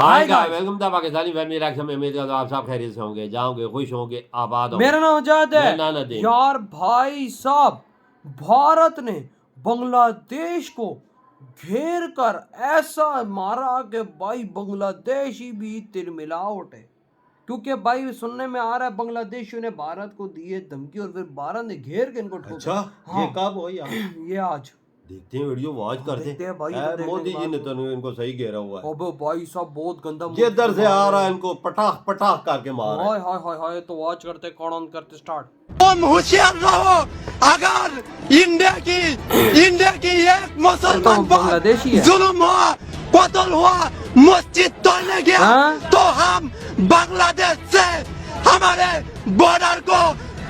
Hi guys, welcome to Pakistani family reaction में। उम्मीद करता हूं आप सब खैरियत से होंगे, जाओगे, खुश होंगे, आबाद होंगे। मेरा नाम आजाद है। मेरा नाम नदीम। यार भाई साहब, भारत ने बांग्लादेश को घेर कर ऐसा मारा कि भाई बांग्लादेशी भी तिलमिला उठे। क्योंकि भाई सुनने में आ रहा है बांग्लादेशियों ने भारत को दी है धमकी और फिर भारत ने घेर के इनको ठोका। अच्छा, हाँ, ये कब हो यार? ये आज देखते हैं, वीडियो वॉच करते देखते हैं भाई। हैं। मोदी जी ने तो इनको सही घेरा हुआ है। अबे भाई साहब बहुत गंदा जिधर से आ रहा है इनको पटाख पटाख करके मार रहा है। हाय हाय हाय हाय। तो वॉच करते, कौन करते स्टार्ट। तुम होशियार रहो, अगर इंडिया की एक मुसलमान बांग्लादेशी है, जुल्म हुआ, कत्ल हुआ, मस्जिद तोड़ने गया, हाँ? तो हम बांग्लादेश से हमारे बॉर्डर को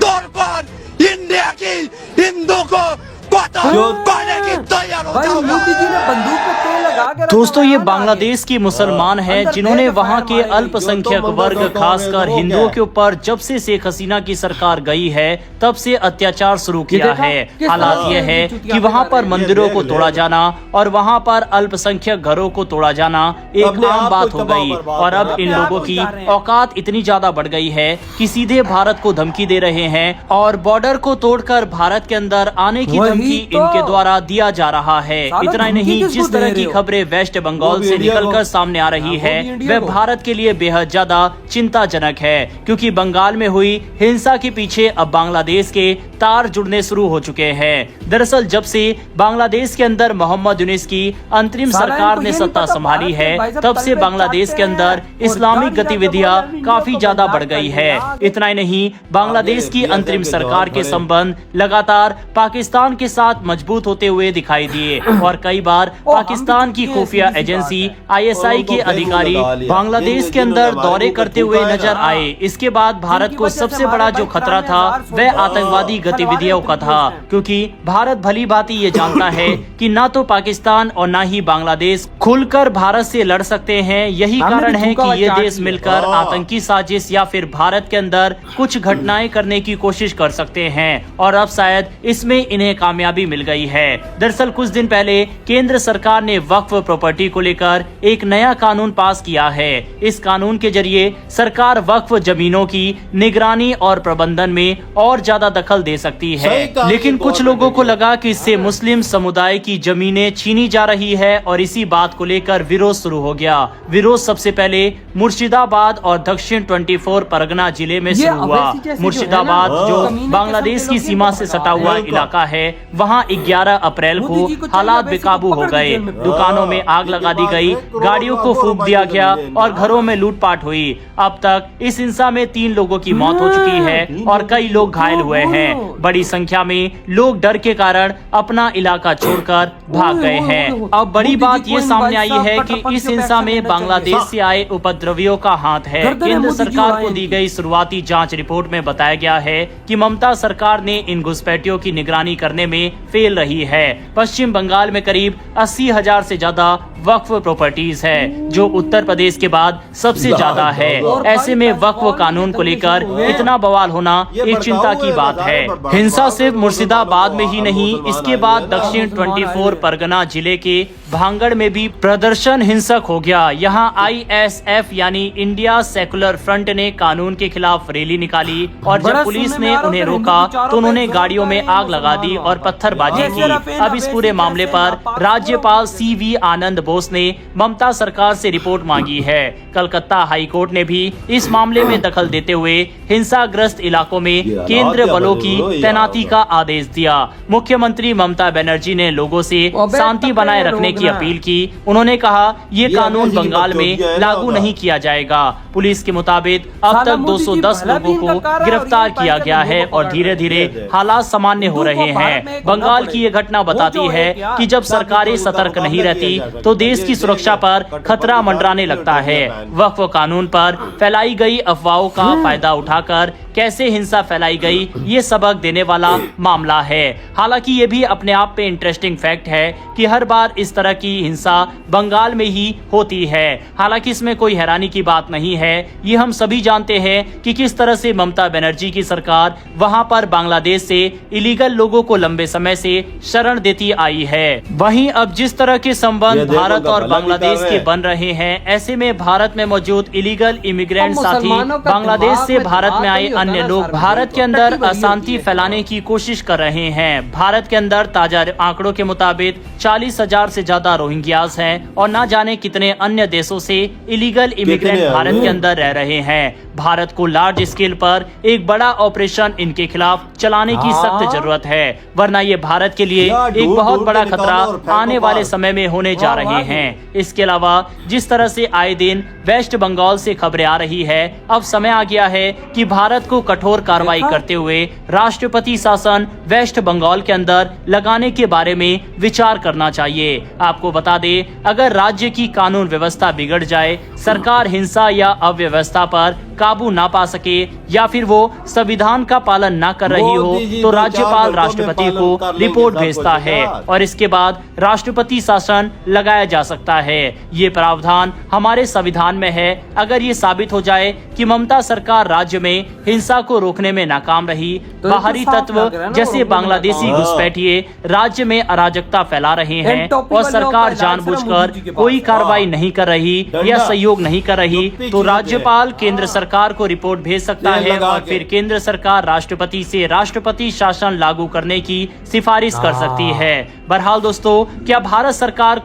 तोड़कर इंडिया की हिंदू को कत्ल करने की तैयार हो भाई जाओ। मोदी जी ने बंदूक पे तेल लगा के रखा दोस्तों, ये है। बांग्लादेश के मुसलमान हैं अंदर जिन्होंने बैठ के वहां फायर के मारेंगे। अल्पसंख्यक जो तो वर्ग, मंदिर खासकर तो हिंदुओं क्या? के ऊपर जब से शेख हसीना की सरकार गई है तब से अत्याचार शुरू किया देखा? है। किस हालात तरह यह से है चुतिया कि वहां बना पर रहे हैं। मंदिरों को देख तोड़ा ले। जाना और वहां पर अल्पसंख्यक घरों को तोड़ा जाना एक अपने आम आप बात को हो तबाह गई। बर्बाद और अब करना। इन अपने आप लोगों को की जा रहे हैं। औकात इतनी ज्यादा बढ़ गई है कि सीधे भारत को धमकी दे रहे हैं और बॉर्डर को तोड़कर भारत के अंदर आने की वही धमकी तो। इनके द्वारा दिया जा रहा है। साला इतना ही धमकी नहीं, किसको जिस दे तरह रहे की हो? खबरें वेस्ट वो बंगाल भी से इंडिया निकलकर को। सामने आ रही वो है भी इंडिया वह को। भारत के लिए बेहद ज्यादा चिंताजनक है, क्योंकि बंगाल में हुई हिंसा के पीछे अब बांग्लादेश के तार जुड़ने शुरू हो चुके हैं। दरअसल जब से बांग्लादेश के अंदर मोहम्मद यूनिस की अंतरिम साला सरकार इनको ने ये नहीं सत्ता पता संभाली भारत के है, भाई साहब तब से तलवे बांग्लादेश चाटते के अंदर हैं और इस्लामिक दाढ़ी गतिविधियां लगा के काफी बोला ज्यादा इंडिया बढ़ को गई बंदा है। आगे। इतना ही नहीं, बांग्लादेश की आगे अंतरिम के सरकार के जवाब संबंध लगातार पाकिस्तान के साथ मजबूत होते हुए दिखाई दिए और कई बार ओ, हम भी पाकिस्तान की चुके हैं, खुफिया सीधी सी एजेंसी बात ISI उनको के फेसबुक अधिकारी लगा लिया। बांग्लादेश के अंदर दौरे करते हुए नजर आए। इसके बाद भारत जिनकी को वजह से सबसे हमारे बड़ा जो भाई खतरा था 93,000 वह सोल्जर आतंकवादी खलवाने गतिविधियों का था, हैं। क्योंकि भारत भली भांति ये जानता है कि ना तो पाकिस्तान और ना ही बांग्लादेश खुलकर भारत से लड़ सकते हैं। यही हमने कारण भी है थूका कि हुआ ये चाट देश लिया। मिलकर हाँ। आतंकी साजिश या फिर भारत के अंदर कुछ घटनाएं करने की कोशिश कर सकते हैं और अब शायद इसमें इन्हें कामयाबी मिल गई है। दरअसल कुछ दिन पहले केंद्र सरकार ने वक्फ प्रॉपर्टी को लेकर एक नया कानून पास किया है। इस कानून के जरिए सरकार वक्फ जमीनों की निगरानी और प्रबंधन में और ज्यादा दखल दे सकती है, सही कहा लेकिन ये कुछ गवर्नमेंट लोगों को ने। लगा कि इससे मुस्लिम समुदाय की जमीनें छीनी जा रही है और इसी बात को लेकर विरोध शुरू हो गया। विरोध सबसे पहले मुर्शिदाबाद और दक्षिण 24 परगना जिले में शुरू हुआ। अवैसी जैसे जो है मुर्शिदाबाद ना, जो कमीने बांग्लादेश किस्म की के सीमा लोग से इनको सटा हुआ पकड़ा इलाका है, वहां 11 अप्रैल मोदी जी को को चाहिए हालात अवैसी बेकाबू को हो पकड़ के गए। जेल में। दुकानों में आग लगा दी गई, गाड़ियों को फूंक दिया गया और घरों में लूटपाट हुई। अब तक इस हिंसा में 3 लोगों की मौत हो चुकी है और कई लोग घायल हुए हैं। बड़ी संख्या में लोग डर के कारण अपना इलाका छोड़कर भाग गए हैं। अब बड़ी बात ये सामने आई है कि इस हिंसा में बांग्लादेश से आए उपद्रवियों का हाथ है। केंद्र सरकार को दी गई शुरुआती जांच रिपोर्ट में बताया गया है कि ममता सरकार ने इन घुसपैठियों की निगरानी करने में फेल रही है। पश्चिम बंगाल में करीब 80,000 से ज्यादा वक्फ प्रॉपर्टीज है, जो उत्तर प्रदेश के बाद सबसे ज्यादा है। ऐसे में वक्फ कानून को लेकर इतना बवाल होना एक चिंता की बात है। हिंसा सिर्फ मुर्शिदाबाद में ही नहीं, इसके बाद दक्षिण 24 परगना जिले के भांगड़ में भी प्रदर्शन हिंसक हो गया। यहाँ ISF यानी इंडिया सेकुलर फ्रंट ने कानून के खिलाफ रैली निकाली और जब पुलिस ने उन्हें रोका तो उन्होंने गाड़ियों में आग लगा दी और पत्थरबाजी की। अब इस पूरे मामले पर राज्यपाल CV आनंद बोस ने ममता सरकार से रिपोर्ट मांगी है। कलकत्ता हाई कोर्ट ने भी इस मामले में दखल देते हुए हिंसाग्रस्त इलाकों में केंद्र बलों की तैनाती का आदेश दिया। मुख्यमंत्री ममता बनर्जी ने लोगों से शांति बनाए रखने की अपील की। उन्होंने कहा ये कानून बंगाल में लागू नहीं किया जाएगा। पुलिस के मुताबिक अब तक 210 लोगों को गिरफ्तार किया गया है और धीरे धीरे हालात सामान्य हो रहे हैं। बंगाल की ये घटना बताती है कि जब सरकारें सतर्क नहीं रहती तो देश की सुरक्षा पर खतरा मंडराने लगता है। वक्फ कानून पर फैलाई गई अफवाहों का फायदा उठाकर कैसे हिंसा फैलाई गई, ये सबक देने वाला मामला है। हालांकि ये भी अपने आप पे इंटरेस्टिंग फैक्ट है कि हर बार इस तरह की हिंसा बंगाल में ही होती है। हालांकि इसमें कोई हैरानी की बात नहीं है, ये हम सभी जानते हैं कि किस तरह से ममता बनर्जी की सरकार वहां पर बांग्लादेश से इलीगल लोगों को लंबे समय से शरण देती आई है। वहीं अब जिस तरह के संबंध भारत और बांग्लादेश के बन रहे हैं, ऐसे में भारत में मौजूद इलीगल इमिग्रेंट साथी बांग्लादेश से भारत में आए अन्य लोग भारत के अंदर अशांति फैलाने की कोशिश कर रहे हैं। भारत के अंदर ताजा आंकड़ों के मुताबिक 40,000 से ज्यादा रोहिंग्यास हैं और ना जाने कितने अन्य देशों से इलीगल इमिग्रेंट भारत के अंदर रह रहे हैं। भारत को लार्ज स्केल पर एक बड़ा ऑपरेशन इनके खिलाफ चलाने की सख्त जरूरत है, वरना ये भारत के लिए एक बहुत बड़ा खतरा आने वाले समय में होने जा रहे हैं। इसके अलावा जिस तरह से आए दिन वेस्ट बंगाल से खबरें आ रही है, अब समय आ गया है कि भारत को कठोर कार्रवाई करते हुए राष्ट्रपति शासन वेस्ट बंगाल के अंदर लगाने के बारे में विचार करना चाहिए। आपको बता दें, अगर राज्य की कानून व्यवस्था बिगड़ जाए, सरकार हिंसा या अव्यवस्था पर काबू ना पा सके या फिर वो संविधान का पालन ना कर रही हो, तो राज्यपाल राष्ट्रपति को रिपोर्ट भेजता है और इसके बाद राष्ट्रपति शासन लगाया जा सकता है। ये प्रावधान हमारे संविधान में है। अगर ये साबित हो जाए कि ममता सरकार राज्य में हिंसा को रोकने में नाकाम रही, बाहरी तत्व जैसे बांग्लादेशी घुसपैठिए राज्य में अराजकता फैला रहे हैं और सरकार जानबूझकर कोई कार्रवाई नहीं कर रही या सहयोग नहीं कर रही, तो राज्यपाल केंद्र सरकार को रिपोर्ट भेज सकता है और फिर केंद्र सरकार राष्ट्रपति से राष्ट्रपति शासन लागू करने की सिफारिश कर सकती है। बहरहाल दोस्तों, क्या भारत सरकार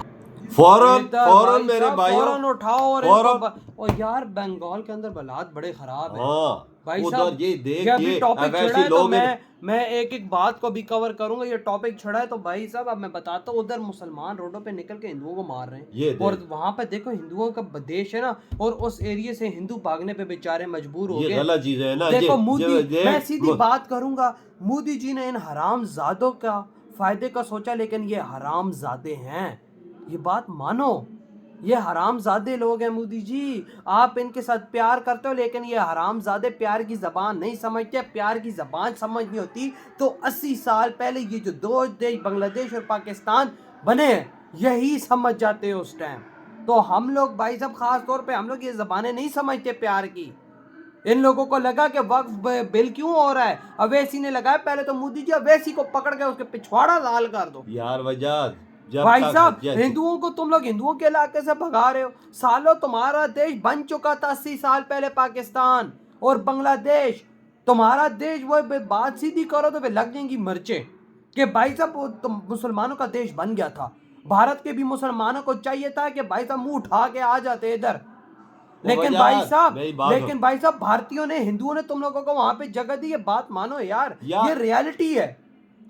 फौरन मेरे भाइयों फौरन उठाओ और यार बंगाल के अंदर हालात बड़े खराब है भाई साहब। ये अभी टॉपिक छड़ा है तो मैं एक बात को भी कवर करूंगा। ये टॉपिक छड़ा है तो भाई साहब अब मैं बताता हूँ, उधर मुसलमान रोडों पे निकल के हिंदुओं को मार रहे हैं और वहाँ पे देखो हिंदुओं का देश है ना, और उस एरिया से हिंदू भागने पे बेचारे मजबूर हो गए। गलत चीज है ना। देखो मोदी, मैं सीधी बात करूंगा, मोदी जी ने इन हरामजादों का फायदे का सोचा, लेकिन ये हरामजादे हैं, ये बात मानो। ये हरामजादे लोग हैं मोदी जी। आप इनके साथ प्यार करते हो, लेकिन ये हरामजादे प्यार की जबान नहीं समझते। प्यार की जबान समझनी होती तो 80 साल पहले ये जो दो देश बांग्लादेश और पाकिस्तान बने यही समझ जाते हो उस टाइम। तो हम लोग भाई साहब खास तौर पे हम लोग ये जबानें नहीं समझते प्यार की। इन लोगों को लगा कि वक्फ बिल क्यों हो रहा है, अवैसी ने लगाया पहले, तो मोदी जी अवैसी को पकड़ के उसके पिछवाड़ा लाल कर दो यार। वजह भाई साहब, हिंदुओं को तुम लोग हिंदुओं के इलाके से भगा रहे हो। सालों तुम्हारा देश बन चुका था 80 साल पहले पाकिस्तान और बांग्लादेश। तुम्हारा देश, वो बात सीधी करो तो वे लग जाएंगी मर्चे कि भाई साहब तुम मुसलमानों का देश बन गया था। भारत के भी मुसलमानों को चाहिए था कि भाई साहब मुंह उठा के आ जाते इधर, लेकिन भाई साहब भारतीयों ने, हिंदुओं ने तुम लोगों को वहां पे जगह दी। ये बात मानो यार, ये रियलिटी है।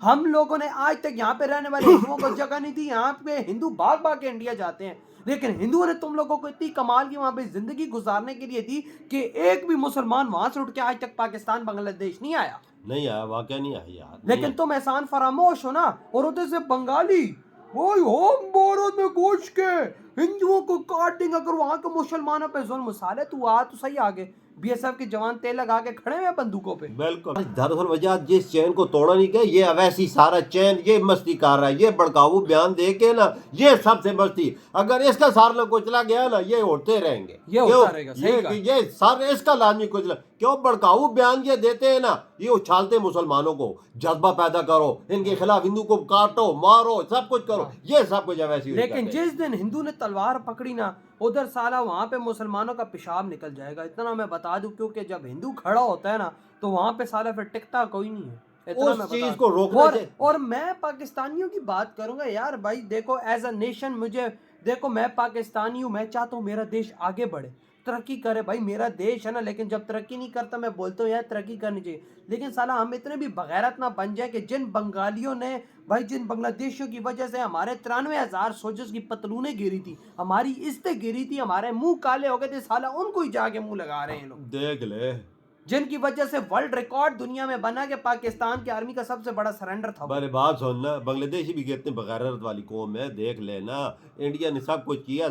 हम लोगों ने आज तक यहाँ पे रहने वाले हिंदुओं को जगह नहीं दी। यहाँ पे हिंदू भाग भाग के इंडिया जाते हैं, लेकिन हिंदुओं ने तुम लोगों को इतनी कमाल की वहां पे जिंदगी गुजारने के लिए दी कि एक भी मुसलमान वहां से उठ के आज तक पाकिस्तान बांग्लादेश नहीं आया। वाकई नहीं आया यार। लेकिन तुम एहसान फरामोश हो ना, और उधर से बंगाली वो हम भारत में घुस के हिंदुओं को काट देंगे अगर वहां के मुसलमानों पे जुल्म। साले तू आ तो सही आगे, बीएसएफ के जवान तेल लगा के खड़े हैं बंदूकों पे। बिल्कुल। दरअसल वजह जिस चैन को तोड़ा नहीं गया, ये अवैसी सारा चैन ये मस्ती कर रहा है, ये भड़काऊ बयान दे के ना, ये सबसे मस्ती। अगर इसका सार कुचला गया ना, ये उड़ते रहेंगे, ये होता रहेगा। ये सार इसका लाजमी कुचला, क्यों भड़काऊ बयान ये देते हैं ना, ये उछालते मुसलमानों को, जज्बा पैदा करो, इनके खिलाफ हिंदू को काटो मारो सब कुछ करो, ये सब कुछ अवैसी। लेकिन जिस दिन हिंदू ने तलवार पकड़ी ना, उधर साला वहां पे मुसलमानों का पेशाब निकल जाएगा, इतना मैं बता दूं। क्योंकि जब हिंदू खड़ा होता है ना, तो वहां पे साला फिर टिकता कोई नहीं है। उस चीज को रोकना चाहिए। और मैं पाकिस्तानियों की बात करूंगा यार। भाई देखो, एज अ नेशन मुझे देखो, मैं पाकिस्तानी हूँ, मैं चाहता हूँ मेरा देश आगे बढ़े, तरक्की करे। भाई मेरा देश है ना, लेकिन जब तरक्की नहीं करता मैं बोलता हूँ यार तरक्की करनी चाहिए। लेकिन साला हम इतने भी बगैरत ना बन जाए कि जिन बंगालियों ने, भाई जिन बांग्लादेशियों की वजह से हमारे 93,000 सोल्जर्स की पतलूनें गिरी थी, हमारी इज्जतें गिरी थी, हमारे मुंह काले हो गए थे, साला उनको ही जाके मुंह लगा रहे हैं लोग। देख ले जिनकी वजह से वर्ल्ड रिकॉर्ड दुनिया में बना कि पाकिस्तान की आर्मी का सबसे बड़ा सरेंडर था। मेरी बात सुनना, बांग्लादेशी भी कितनी बगैरत वाली कौम है, देख लेना। इंडिया ने सब कुछ किया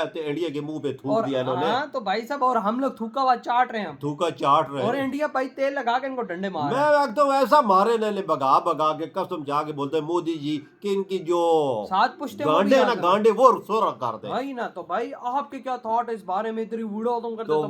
तो इंडिया के मुंह पे थूक और दिया इन्होंने। हाँ तो भाई साहब, और हम लोग थूका हुआ चाट रहे हैं, थूका चाट रहे और हैं। इंडिया भाई तेल लगा के इनको डंडे मार रहा है। मैं एकदम ऐसा मारे ने भगा भगा के कसम जाके बोलते हैं, मोदी जी कि इनकी जो सात पुश्ते वो भी गांडे याद ना रखें। गांडे वो सोरा कर दे। भाई ना, तो भाई आपके क्या थॉट है इस बारे में? इतनी वीडियो तुम करते तो तो